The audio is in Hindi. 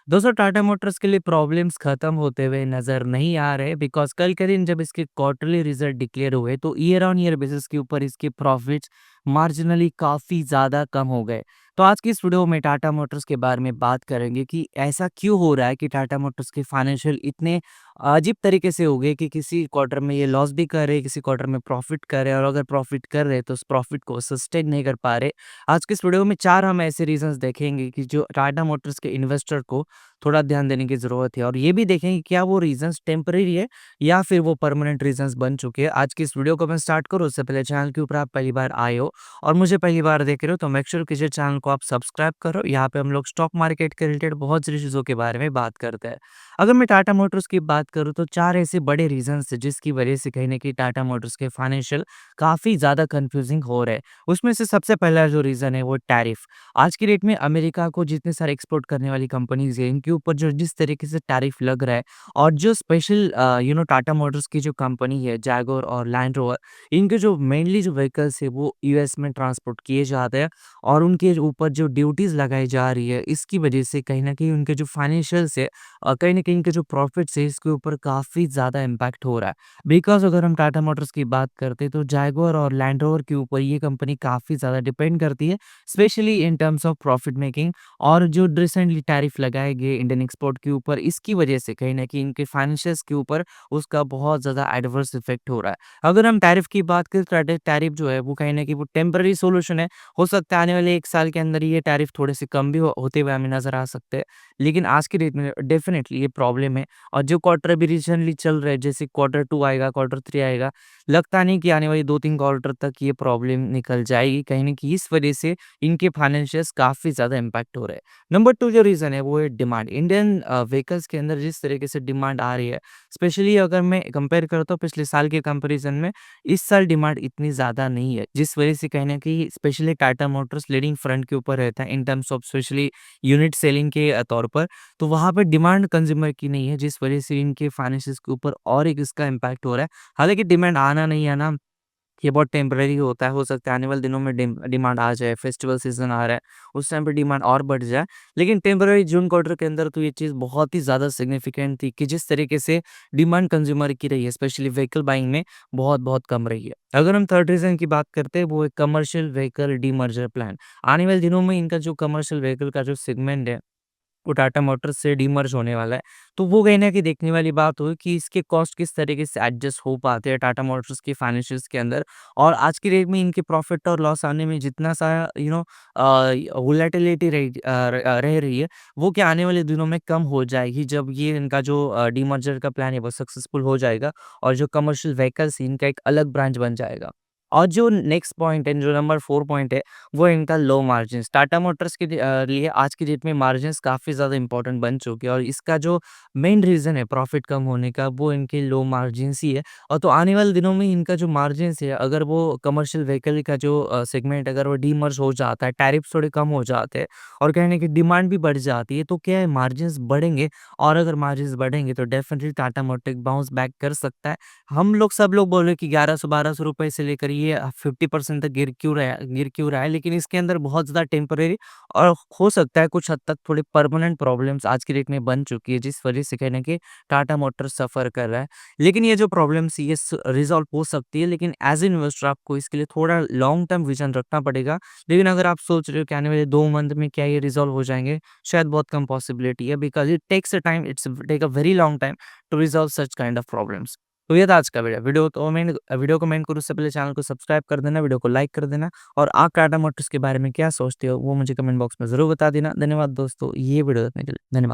दोस्तों टाटा मोटर्स के लिए प्रॉब्लम्स खत्म होते हुए नज़र नहीं आ रहे बिकॉज़ कल के दिन जब इसके क्वार्टरली रिज़ल्ट डिक्लेयर हुए तो ईयर ऑन ईयर बेसिस के ऊपर इसके प्रॉफ़िट्स मार्जिनली काफ़ी ज़्यादा कम हो गए। तो आज की इस वीडियो में टाटा मोटर्स के बारे में बात करेंगे कि ऐसा क्यों हो रहा है कि टाटा मोटर्स के फाइनेंशियल इतने अजीब तरीके से हो गए कि किसी क्वार्टर में ये लॉस भी कर रहे हैं, किसी क्वार्टर में प्रॉफ़िट कर रहे हैं और अगर प्रॉफ़िट कर रहे हैं तो उस प्रॉफ़िट को सस्टेन नहीं कर पा रहे। आज के इस वीडियो में 4 हम ऐसे रीज़न्स देखेंगे कि जो टाटा मोटर्स के इन्वेस्टर को थोड़ा ध्यान देने की ज़रूरत है और ये भी देखें कि क्या वो रीज़न्स टेम्परेरी है या फिर वो परमानेंट रीज़न्स बन चुके हैं। आज की इस वीडियो को मैं स्टार्ट करूँ उससे पहले चैनल के ऊपर आप पहली बार आए हो और मुझे पहली बार देख रहे हो तो मेक श्योर कीजिए चैनल को आप सब्सक्राइब करो। यहाँ पे हम लोग स्टॉक मार्केट के रिलेटेड बहुत सारी चीज़ों के बारे में बात करते हैं। अगर मैं टाटा मोटर्स की बात करूँ तो 4 ऐसे बड़े रीज़न्स हैं जिसकी वजह से कहीं न कहीं टाटा मोटर्स के फाइनेंशियल काफ़ी ज़्यादा कन्फ्यूज़िंग हो रहे हैं। उसमें से सबसे पहला जो रीज़न है वो टैरिफ। आज की डेट में अमेरिका को जितने सारे एक्सपोर्ट करने वाली कंपनीज़ हैं, इनके ऊपर जो जिस तरीके से टैरिफ लग रहा है और जो स्पेशल टाटा मोटर्स की जो कंपनी है जैगुआर और लैंड रोवर, इनके जो मेनली जो व्हीकल्स है वो यूएस में ट्रांसपोर्ट किए जाते हैं और उनके ऊपर जो ड्यूटीज़ लगाई जा रही है, इसकी वजह से कहीं न कहीं उनके जो फाइनेंशियल्स है कहीं न कहीं इनके जो प्रॉफिट्स है, इसके ऊपर काफ़ी ज़्यादा इम्पैक्ट हो रहा है। बिकॉज़ अगर हम टाटा मोटर्स की बात करते हैं, तो जैगुआर और लैंड रोवर के ऊपर ये कंपनी काफ़ी ज़्यादा डिपेंड करती है, specially in terms of profit making और जो रिसेंटली टैरिफ लगाए गए इंडियन एक्सपोर्ट के ऊपर, इसकी वजह से कहीं न कहीं इनके फाइनेंशियल्स के ऊपर उसका बहुत ज़्यादा एडवर्स इफ़ेक्ट हो रहा है। अगर हम टैरिफ की बात करें, तो टैरिफ जो है, वो कहीं न कहीं वो टेम्परेरी सॉल्यूशन है। हो सकता है आने वाले 1 साल के अंदर ये टैरिफ थोड़े से कम भी होते हुए हमें नज़र आ सकते हैं। लेकिन आज की डेट में डेफ़िनेटली ये प्रॉब्लम है और जो क्वार्टर अभी रिसेंटली चल रहा है, जैसे क्वार्टर 2 आएगा, क्वार्टर 3 आएगा, लगता नहीं कि आने वाली 2-3 क्वार्टर तक ये प्रॉब्लम निकल जाएगी। कहीं न कहीं इस वजह से इनके फाइनेंशियल्स काफ़ी ज़्यादा इम्पैक्ट हो रहे हैं। नंबर 2 जो रीज़न है वो है डिमांड। इंडियन व्हीकल्स के अंदर जिस तरीके से डिमांड आ रही है, स्पेशली अगर मैं कंपेयर करता हूँ पिछले साल के कंपैरिज़न में, इस साल डिमांड इतनी ज़्यादा नहीं है। जिस वजह से कहीं न कहीं specially Tata Motors leading front के ऊपर रहता है in terms of specially unit selling के तौर पर। तो वहाँ पे डिमांड कंज़्यूमर की नहीं है, जिस वजह से इनके फाइनेंसेस के ऊपर और एक इसका इम्पैक्ट हो रहा है। हालाँकि डिमांड आना नहीं आना ये बहुत टेम्परेरी होता है, हो सकता है आने वाले दिनों में डिमांड आ जाए, फेस्टिवल सीज़न आ रहा है, उस टाइम पे डिमांड और बढ़ जाए। लेकिन टेम्परेरी जून क्वार्टर के अंदर तो ये चीज़ बहुत ही ज़्यादा सिग्निफिकेंट थी कि जिस तरीके से डिमांड कंज़्यूमर की रही है, स्पेशली व्हीकल बाइंग में बहुत-बहुत कम रही है। अगर हम थर्ड रीज़न की बात करते हैं, वो है कमर्शियल व्हीकल डीमर्जर प्लान। आने वाले दिनों में इनका जो कमर्शियल व्हीकल का जो सेगमेंट है, वो टाटा मोटर्स से डीमर्ज होने वाला है। तो वो कहीं न कहीं देखने वाली बात होगी कि इसके कॉस्ट किस तरीके से एडजस्ट हो पाते हैं टाटा मोटर्स के फाइनेंशियल्स के अंदर और आज की डेट में इनके प्रॉफ़िट और लॉस आने में जितना सारा वोलेटिलिटी रह रही है, वो क्या आने वाले दिनों में कम हो जाएगी जब ये इनका जो डीमर्जर का प्लान है वो सक्सेसफुल हो जाएगा और जो कमर्शियल व्हीकल्स है इनका एक अलग ब्रांच बन जाएगा। और जो नेक्स्ट पॉइंट है, जो नंबर 4 पॉइंट है, वो है इनका लो मार्जिन्स। टाटा मोटर्स के लिए आज की डेट में मार्जिन्स काफ़ी ज़्यादा इम्पोर्टेंट बन चुके हैं और इसका जो मेन रीज़न है प्रॉफ़िट कम होने का, वो इनके लो मार्जिन्स ही है। और तो आने वाले दिनों में इनका जो मार्जिन्स है, अगर वो कमर्शियल व्हीकल का जो सेगमेंट अगर वो डीमर्ज हो जाता है, टैरिफ्स थोड़े कम हो जाते हैं और कहीं न कहीं डिमांड भी बढ़ जाती है, तो क्या है मार्जिन्स बढ़ेंगे और अगर मार्जिन्स बढ़ेंगे तो definitely Tata motor bounce back कर सकता है। हम लोग सब लोग बोल रहे हैं कि 1100-1200 रुपए से लेकर ये 50% तक गिर क्यों रहा है, लेकिन इसके अंदर बहुत ज़्यादा टेम्परेरी और हो सकता है कुछ हद तक थोड़े परमानेंट प्रॉब्लम्स आज की डेट में बन चुकी है, जिस वजह से कहीं न कहीं टाटा मोटर्स सफ़र कर रहा है। लेकिन ये जो प्रॉब्लम्स ये रिज़ॉल्व हो सकती है, लेकिन एज़ इन्वेस्टर आपको इसके लिए थोड़ा लॉन्ग टर्म विज़न रखना पड़ेगा। लेकिन अगर आप सोच रहे हो कि आने वाले 2 मंथ में क्या ये रिज़ॉल्व हो जाएँगे, शायद बहुत कम पॉसिबिलिटी है because it takes a time, it's take a very long time to resolve such kind of problems. तो ये था आज का वीडियो को मैं करूँ उससे पहले चैनल को सब्सक्राइब कर देना, वीडियो को लाइक कर देना और आप टाटा मोटर्स के बारे में क्या सोचते हो वो मुझे कमेंट बॉक्स में ज़रूर बता देना। धन्यवाद दोस्तों, ये वीडियो देखने के लिए। धन्यवाद।